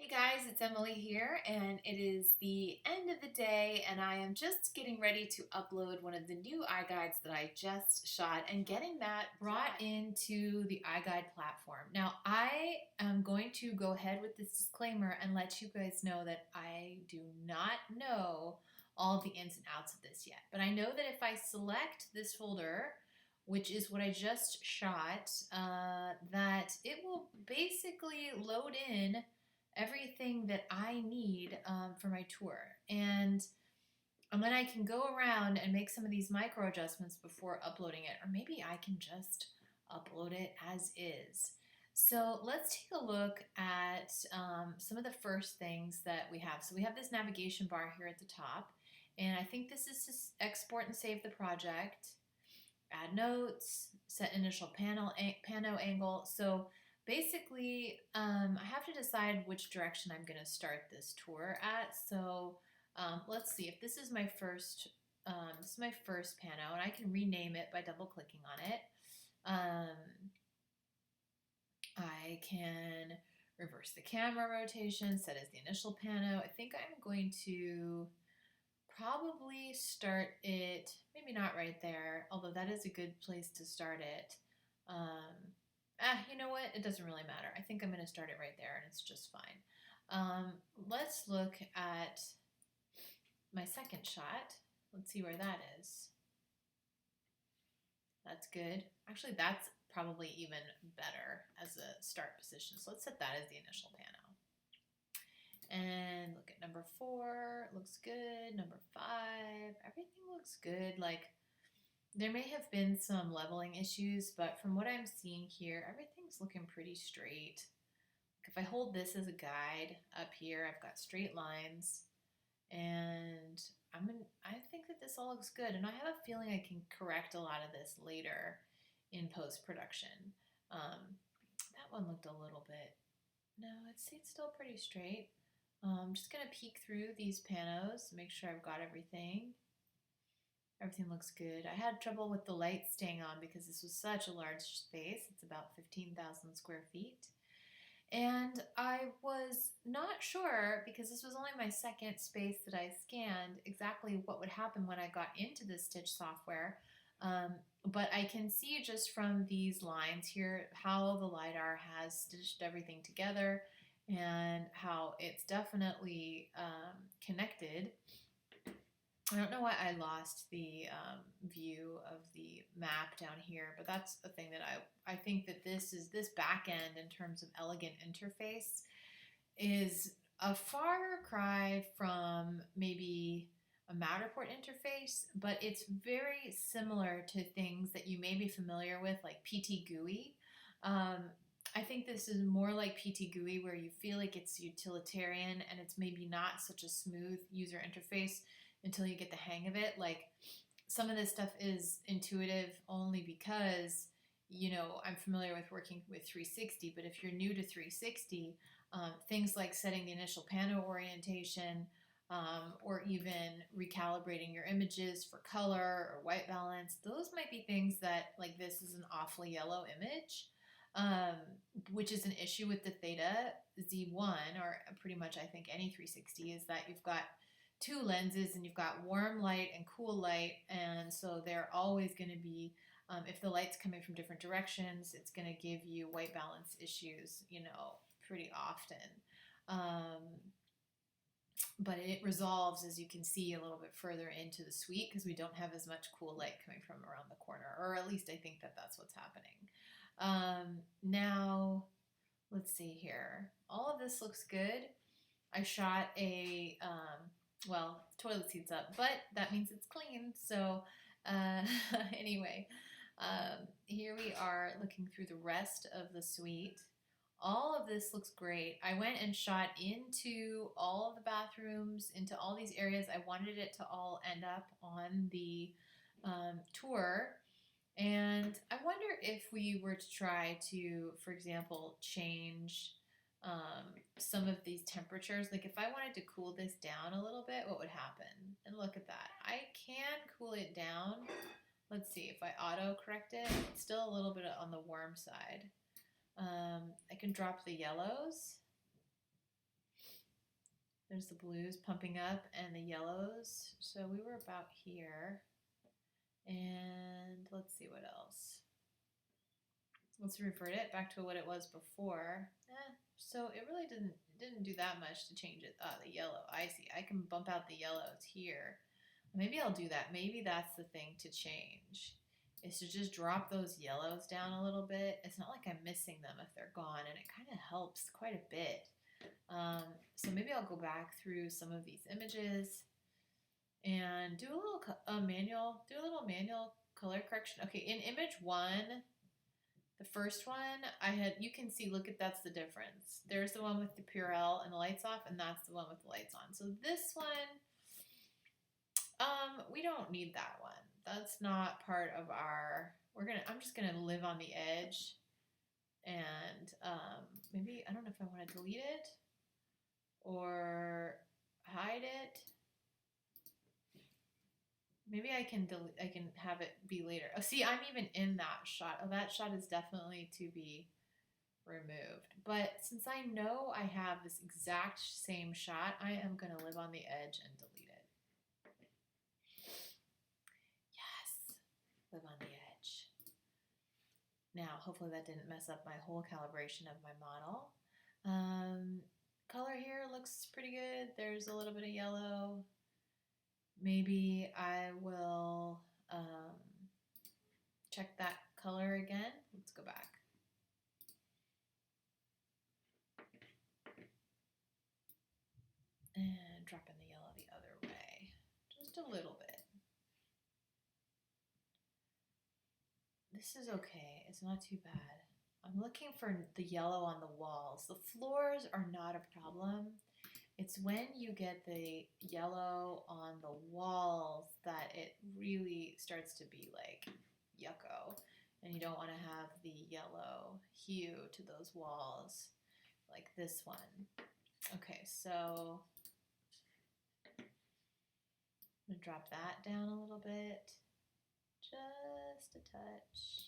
guys, it's Emily here, and it is the end of the day, and I am just getting ready to upload one of the new iGuides that I just shot and getting that brought into the iGuide platform. Now, I am going to go ahead with this disclaimer and let you guys know that I do not know all the ins and outs of this yet, but I know that if I select this folder, which is what I just shot, that it will basically load in everything that I need for my tour. And then I can go around and make some of these micro adjustments before uploading it, or maybe I can just upload it as is. So let's take a look at some of the first things that we have. So we have this navigation bar here at the top, and I think this is to export and save the project, add notes, set initial pano angle. So basically, I have to decide which direction I'm going to start this tour at. So let's see if this is my first. This is my first pano, and I can rename it by double clicking on it. I can reverse the camera rotation, set as the initial pano. I think I'm going to probably start it, maybe not right there, although that is a good place to start it. You know what? It doesn't really matter. I think I'm going to start it right there, and it's just fine. Let's look at my second shot. Let's see where that is. That's good. Actually, that's probably even better as a start position. So let's set that as the initial pano. And look at number 4, looks good. Number 5, everything looks good. Like, there may have been some leveling issues, but from what I'm seeing here, everything's looking pretty straight. If I hold this as a guide up here, I've got straight lines, and I think that this all looks good, and I have a feeling I can correct a lot of this later in post-production. That one looked a little bit, no, it's still pretty straight. I'm just going to peek through these panos, make sure I've got everything. Everything looks good. I had trouble with the lights staying on because this was such a large space. It's about 15,000 square feet. And I was not sure, because this was only my second space that I scanned, exactly what would happen when I got into the Stitch software. But I can see just from these lines here how the LiDAR has stitched everything together and how it's definitely connected. I don't know why I lost the view of the map down here, but that's the thing that I think that this back end in terms of elegant interface is a far cry from maybe a Matterport interface, but it's very similar to things that you may be familiar with, like PT GUI. I think this is more like PT GUI, where you feel like it's utilitarian and it's maybe not such a smooth user interface until you get the hang of it. Like, some of this stuff is intuitive only because, you know, I'm familiar with working with 360, but if you're new to 360, things like setting the initial pano orientation, or even recalibrating your images for color or white balance, those might be things that, like, this is an awfully yellow image, which is an issue with the Theta Z1, or pretty much I think any 360, is that you've got 2 lenses and you've got warm light and cool light, and so they're always going to be, if the light's coming from different directions, it's going to give you white balance issues, you know, pretty often. But it resolves, as you can see, a little bit further into the suite because we don't have as much cool light coming from around the corner, or at least I think that that's what's happening. Now, let's see here. All of this looks good. I shot a, well, toilet seat's up, but that means it's clean. So anyway, here we are looking through the rest of the suite. All of this looks great. I went and shot into all of the bathrooms, into all these areas. I wanted it to all end up on the tour. And I wonder if we were to try to, for example, change some of these temperatures. Like, if I wanted to cool this down a little bit, what would happen? And look at that. I can cool it down. Let's see, if I auto correct it, it's still a little bit on the warm side. I can drop the yellows. There's the blues pumping up and the yellows. So we were about here. And let's see what else. Let's revert it back to what it was before. So it really didn't do that much to change it. The yellow, I see. I can bump out the yellows here. Maybe I'll do that. Maybe that's the thing to change, is to just drop those yellows down a little bit. It's not like I'm missing them if they're gone, and it kind of helps quite a bit. So maybe I'll go back through some of these images and do a little manual color correction. Okay, in image 1, the first one, you can see, look at, that's the difference. There's the one with the Purell and the lights off, and that's the one with the lights on. So this one, we don't need that one. That's not part of our, I'm just gonna live on the edge, and maybe, I don't know if I want to delete it or hide it. Maybe I can have it be later. Oh, see, I'm even in that shot. Oh, that shot is definitely to be removed. But since I know I have this exact same shot, I am going to live on the edge and delete it. Yes, live on the edge. Now, hopefully that didn't mess up my whole calibration of my model. Color here looks pretty good. There's a little bit of yellow. Maybe I will check that color again. Let's go back. And drop in the yellow the other way, just a little bit. This is okay, it's not too bad. I'm looking for the yellow on the walls. The floors are not a problem. It's when you get the yellow on the walls that it really starts to be like yucko. And you don't want to have the yellow hue to those walls like this one. Okay, so I'm going to drop that down a little bit, just a touch.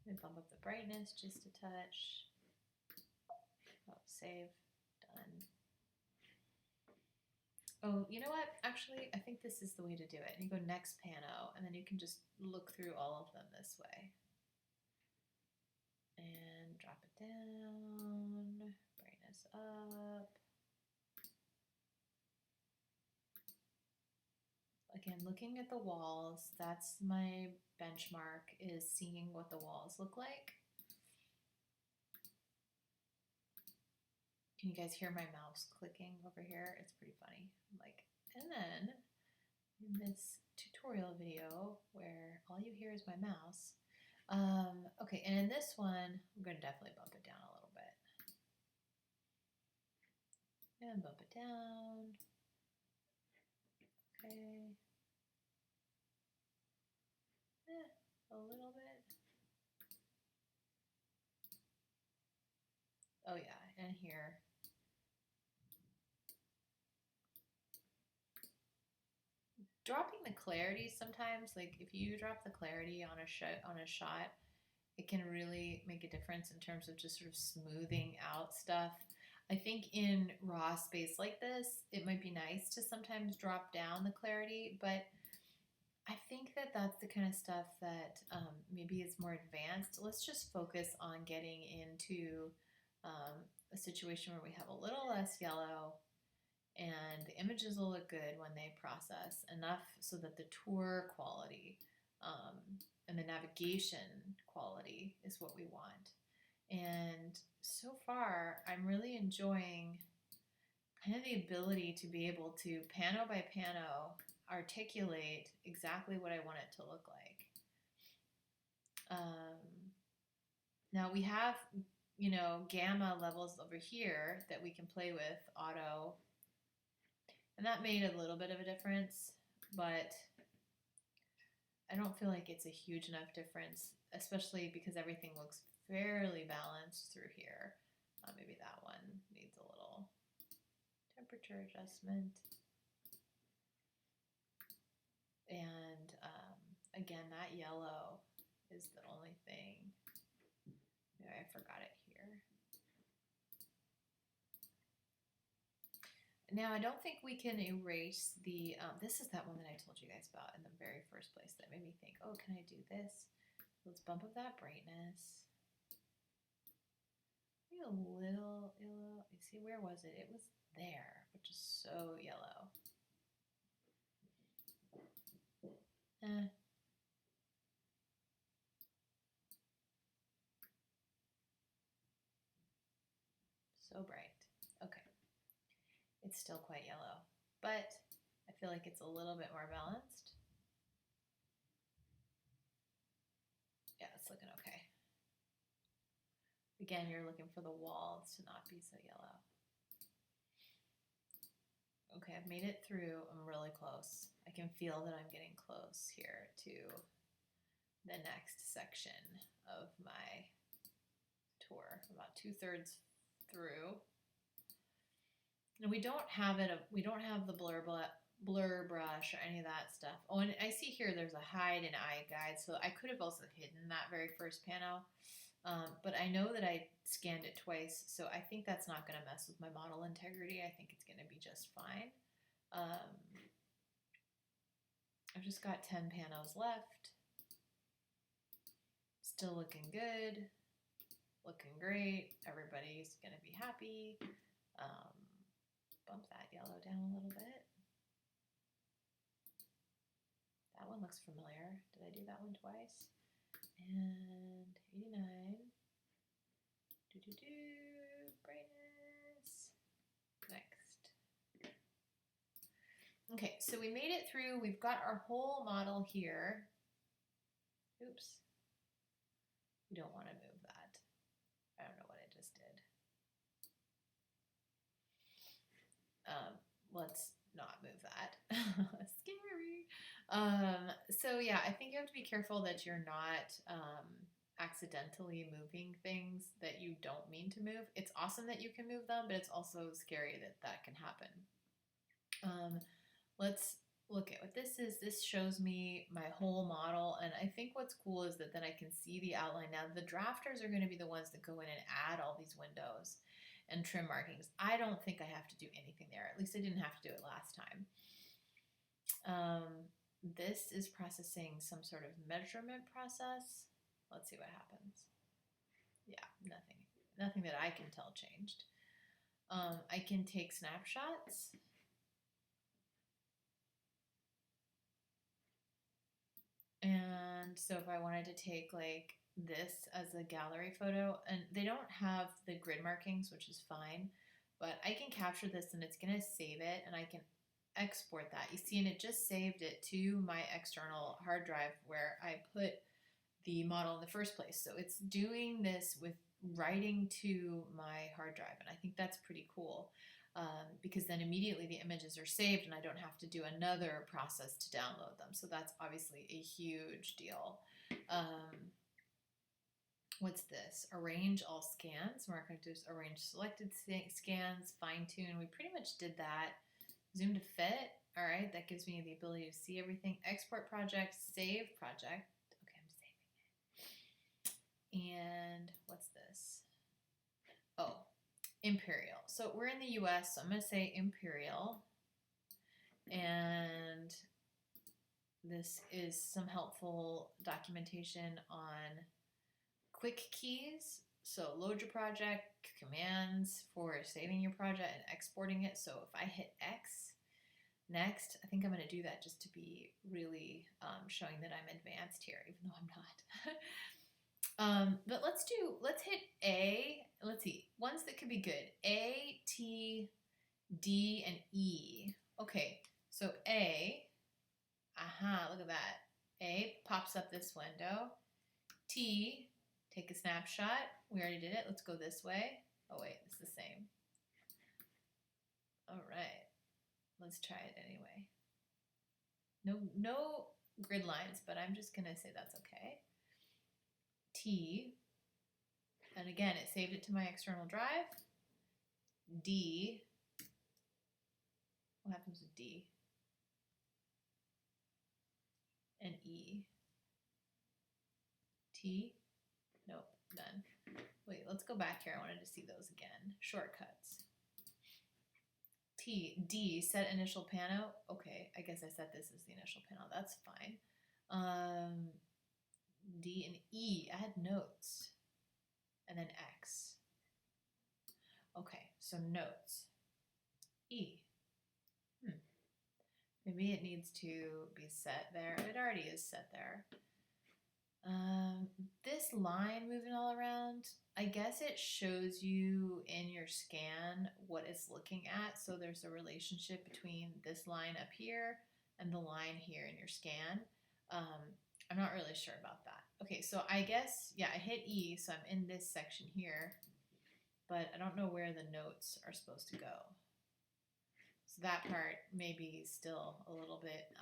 Let me bump up the brightness just a touch. Oh, save, done. Oh, you know what? Actually, I think this is the way to do it. You go next pano, and then you can just look through all of them this way. And drop it down, brightness up. Again, looking at the walls, that's my benchmark, is seeing what the walls look like. Can you guys hear my mouse clicking over here? It's pretty funny. And then in this tutorial video where all you hear is my mouse. Okay, and in this one, I'm going to definitely bump it down a little bit. And bump it down. Okay. A little bit. Oh yeah, and here. Dropping the clarity sometimes, like if you drop the clarity on a shot, it can really make a difference in terms of just sort of smoothing out stuff. I think in raw space like this, it might be nice to sometimes drop down the clarity, but I think that that's the kind of stuff that maybe is more advanced. Let's just focus on getting into a situation where we have a little less yellow and the images will look good when they process enough so that the tour quality and the navigation quality is what we want. And so far, I'm really enjoying kind of the ability to be able to pano by pano articulate exactly what I want it to look like. Now we have, you know, gamma levels over here that we can play with, auto, and that made a little bit of a difference, but I don't feel like it's a huge enough difference, especially because everything looks fairly balanced through here. Maybe that one needs a little temperature adjustment. And again, that yellow is the only thing. Maybe I forgot it here. Now, I don't think we can erase the, this is that one that I told you guys about in the very first place that made me think, oh, can I do this? Let's bump up that brightness. Maybe a little yellow. You see, where was it? It was there, which is so yellow. So bright. Okay. It's still quite yellow, but I feel like it's a little bit more balanced. Yeah, it's looking okay. Again, you're looking for the walls to not be so yellow. Okay, I've made it through. I'm really close. I can feel that I'm getting close here to the next section of my tour. About 2/3 through. And we don't have it. We don't have the blur brush or any of that stuff. Oh, and I see here there's a hide in iGuide, so I could have also hidden that very first panel. But I know that I scanned it twice, so I think that's not going to mess with my model integrity. I think it's going to be just fine. I've just got 10 panels left. Still looking good. Looking great. Everybody's going to be happy. Bump that yellow down a little bit. That one looks familiar. Did I do that one twice? And 89. Brightness. Next. Okay, so we made it through. We've got our whole model here. Oops. You don't want to move that. I don't know what I just did. Let's not move that. Scary. So yeah, I think you have to be careful that you're not accidentally moving things that you don't mean to move. It's awesome that you can move them, but it's also scary that that can happen. Let's look at what this is. This shows me my whole model, and I think what's cool is that then I can see the outline. Now the drafters are going to be the ones that go in and add all these windows and trim markings. I don't think I have to do anything there. At least I didn't have to do it last time. This is processing some sort of measurement process. Let's see what happens. Yeah, nothing that I can tell changed. I can take snapshots. And so if I wanted to take like this as a gallery photo, and they don't have the grid markings, which is fine, but I can capture this and it's going to save it and I can export that. You see, and it just saved it to my external hard drive where I put the model in the first place. So it's doing this with writing to my hard drive, and I think that's pretty cool. Because then immediately the images are saved and I don't have to do another process to download them. So that's obviously a huge deal. What's this? Arrange all scans. We're going to do arrange selected scans, fine tune. We pretty much did that. Zoom to fit. All right, that gives me the ability to see everything. Export project, save project. Okay, I'm saving it. And what's this? Oh, Imperial. So we're in the US, so I'm going to say Imperial. And this is some helpful documentation on quick keys. So load your project, commands for saving your project and exporting it. So if I hit X next, I think I'm going to do that just to be really showing that I'm advanced here, even though I'm not. But let's hit A. Let's see, ones that could be good. A, T, D, and E. Okay, so A, look at that. A pops up this window. T, take a snapshot. We already did it. Let's go this way. Oh wait, it's the same. All right, let's try it anyway. No grid lines, but I'm just gonna say that's okay. T, and again, it saved it to my external drive. D, what happens with D? And E. T, nope, done. Wait, let's go back here. I wanted to see those again. Shortcuts. D, set initial panel. Okay, I guess I set this as the initial panel. That's fine. D and E, add notes. And then X. Okay, so notes. E. Maybe it needs to be set there. It already is set there. This line moving all around, I guess it shows you in your scan what it's looking at. So there's a relationship between this line up here and the line here in your scan. I'm not really sure about that. Okay, so I guess, yeah, I hit E, so I'm in this section here, but I don't know where the notes are supposed to go. So that part may be still a little bit,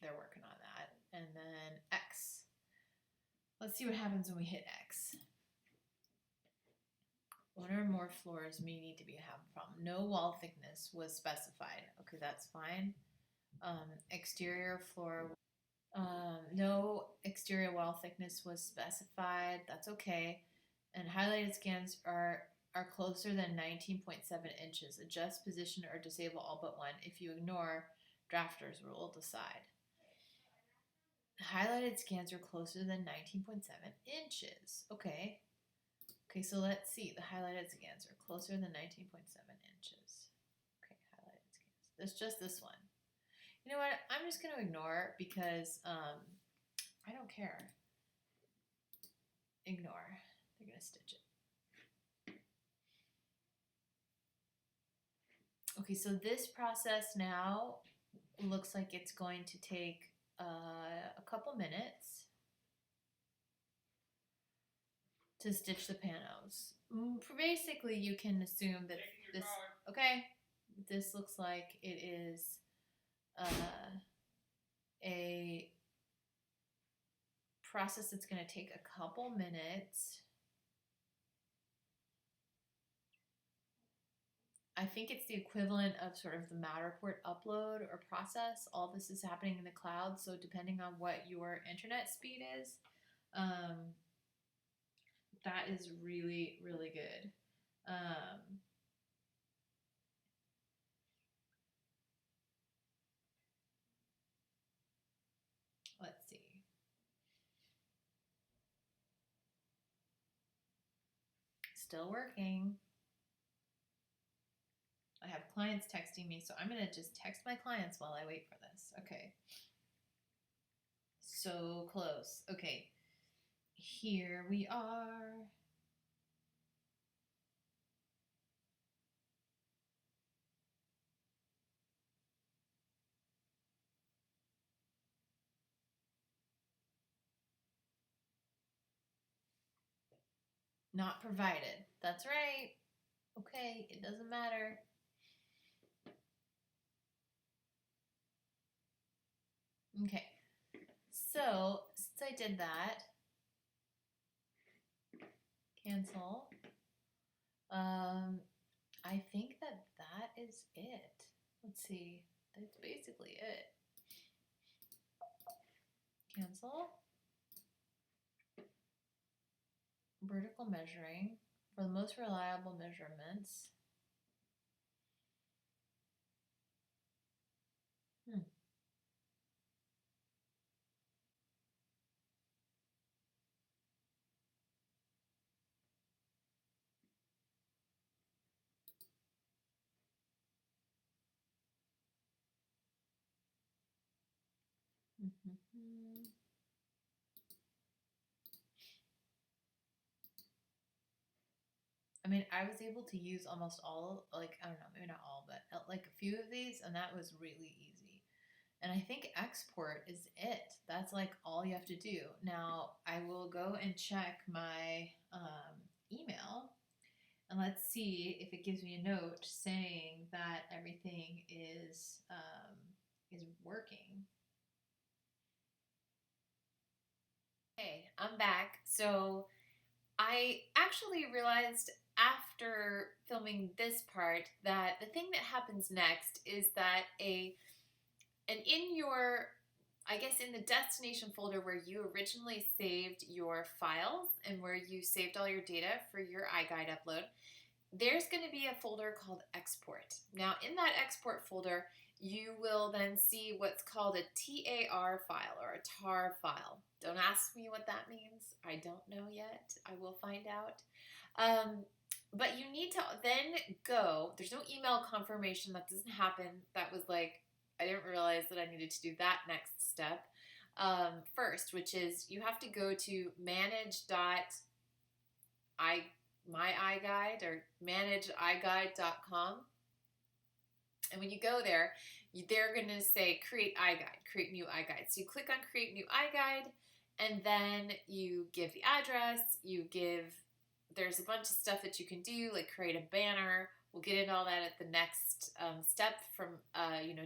they're working on that. And then X. Let's see what happens when we hit X. One or more floors may need to be have a problem. No wall thickness was specified. Okay, that's fine. Exterior floor, no exterior wall thickness was specified. That's okay. And highlighted scans are closer than 19.7 inches. Adjust position or disable all but one. If you ignore, drafter's rule, decide. Highlighted scans are closer than 19.7 inches. Okay. Okay, so let's see. The highlighted scans are closer than 19.7 inches. Okay, highlighted scans. There's just this one. You know what? I'm just going to ignore because I don't care. Ignore. They're going to stitch it. Okay, so this process now looks like it's going to take a couple minutes to stitch the panos. Basically, you can assume that this, okay, this looks like it is a process that's going to take a couple minutes. I think it's the equivalent of sort of the Matterport upload or process. All this is happening in the cloud, so depending on what your internet speed is, that is really, really good. Let's see. Still working. I have clients texting me, so I'm going to just text my clients while I wait for this. Okay. So close. Okay. Here we are. Not provided. That's right. Okay, it doesn't matter. Okay, so since I did that, cancel. I think that is it. Let's see. That's basically it. Cancel. Vertical measuring for the most reliable measurements. I mean, I was able to use almost all, like, I don't know, maybe not all, but like a few of these, and that was really easy. And I think export is it. That's like all you have to do. Now, I will go and check my email, and let's see if it gives me a note saying that everything is working. Okay, I'm back. So I actually realized after filming this part that the thing that happens next is that in your, I guess in the destination folder where you originally saved your files and where you saved all your data for your iGuide upload, there's going to be a folder called export. Now in that export folder, you will then see what's called a TAR file or a TAR file. Don't ask me what that means. I don't know yet. I will find out. But you need to then go, there's no email confirmation. That doesn't happen. That was like, I didn't realize that I needed to do that next step first, which is you have to go to manage.iGuide or manageiGuide.com. And when you go there, they're going to say create iGuide, create new iGuide. So you click on create new iGuide, and then you give the address, there's a bunch of stuff that you can do, like create a banner. We'll get into all that at the next step from,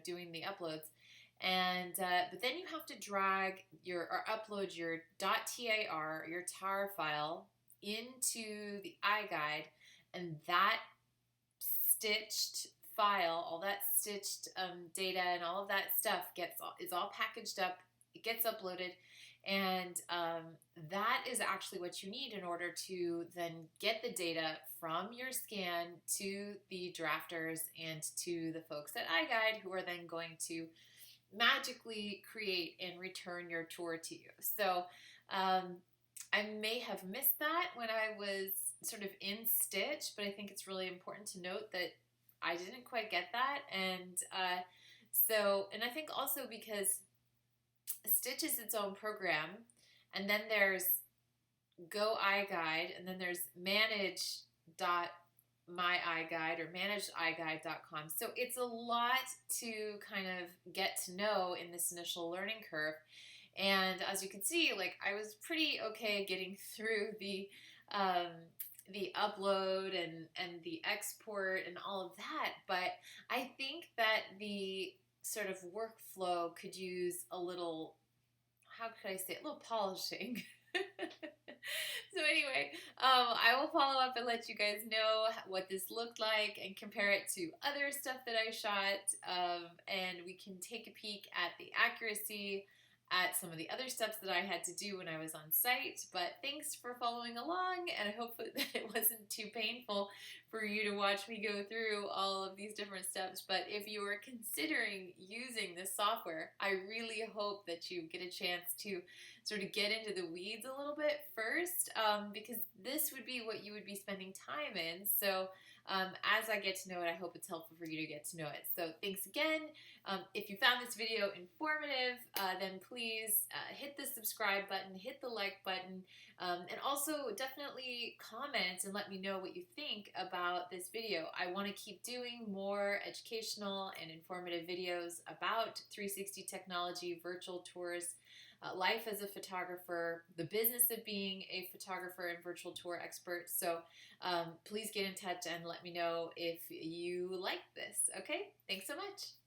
doing the uploads. And, but then you have to drag or upload your .tar, your tar file into the iGuide, and that stitched file, all that stitched data and all of that stuff is all packaged up. It gets uploaded, and that is actually what you need in order to then get the data from your scan to the drafters and to the folks at iGuide, who are then going to magically create and return your tour to you. So I may have missed that when I was sort of in Stitch, but I think it's really important to note that I didn't quite get that. And and I think also because Stitch is its own program, and then there's Go iGuide, and then there's manage.myiGuide or manageiGuide.com. So it's a lot to kind of get to know in this initial learning curve. And as you can see, like I was pretty okay getting through the upload and the export and all of that, but I think that the sort of workflow could use a little, how could I say it, a little polishing. So anyway, I will follow up and let you guys know what this looked like and compare it to other stuff that I shot, and we can take a peek at the accuracy, at some of the other steps that I had to do when I was on site. But thanks for following along, and I hope that it wasn't too painful for you to watch me go through all of these different steps. But if you are considering using this software, I really hope that you get a chance to sort of get into the weeds a little bit first, because this would be what you would be spending time in. So as I get to know it, I hope it's helpful for you to get to know it. So thanks again. If you found this video informative, then please hit the subscribe button, hit the like button, and also definitely comment and let me know what you think about this video. I want to keep doing more educational and informative videos about 360 technology, virtual tours, life as a photographer, the business of being a photographer and virtual tour expert. So please get in touch and let me know if you like this. Okay, thanks so much.